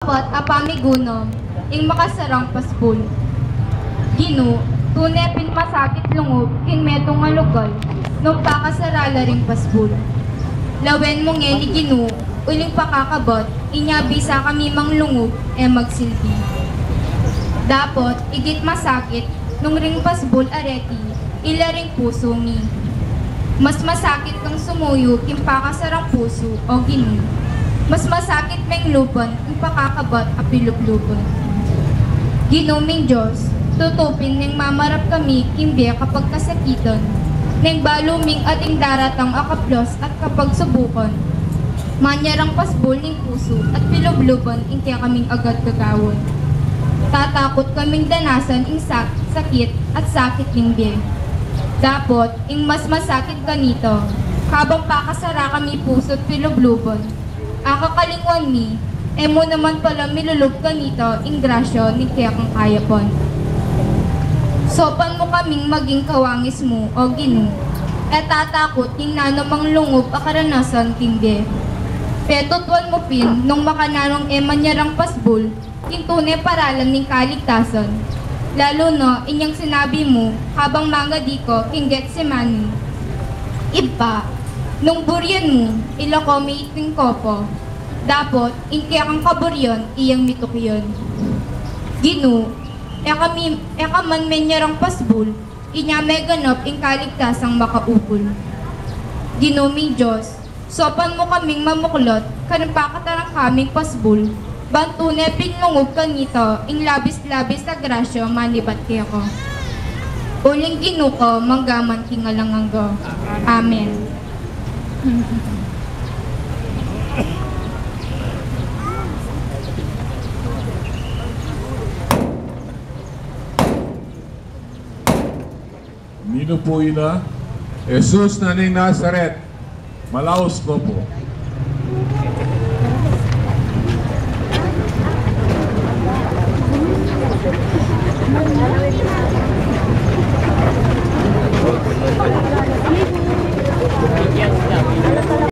Apat apamigunom, ing makasarang paspul. Gino, tunay pinmasakit lungog, kin metong alugal, nung pakasarala ring paspul. Lawen mo nga ni Gino, uling pakakabot, inyabi sa kami mang lungog, magsilbi. Dapot, igit masakit, nung ring paspul areti, ila ring puso mi. Mas masakit kang sumuyo, kin pakasarang puso, o Gino. Mas masakit meng lupan, kin pakakabot, apiluplupan. Ginuming Diyos, tutupin ng mamarap kami kimbiya kapag kasakitan, nang baluming ating daratang akaplos at kapag subukan. Manyarang pasbol ng puso at pilubluban kaya kaming agad gagawon. Tatakot kaming danasan ing sakit at sakit ng biye. Dapot, ing mas masakit kanito, habang pakasara kami puso at pilubluban. Akakalingwan mi, mo naman pala milulog ka nito, ingrasyo, ni kaya kang kaya pon. Sopan mo kaming maging kawangis mo, o Gino, tatakot king nanamang lungog akaranasan tingge. Petotwan mo pin, nung makananong manyarang pasbol, king tunay paralan ning kaligtasan. Lalo no, inyang sinabi mo, habang mga di ko, king Getsemani. Iba, nung buryan mo, ilako may iting kopo. Dapot, kaya kang kaburyon, iyang mitukyon. Gino, man menyarang pasbul, inya may ganap ing kaligtasang makaupol. Gino mi Diyos, sopan mo kaming mamuklot, kanapakatarang kaming pasbul, bantune pinlungog kanito, ing labis-labis na grasyo, manibat kaya ko. Uling Gino ko, manggaman kingalanganggo. Amen. Nino po ina, Jesus na ning Nazaret, malaos ko po.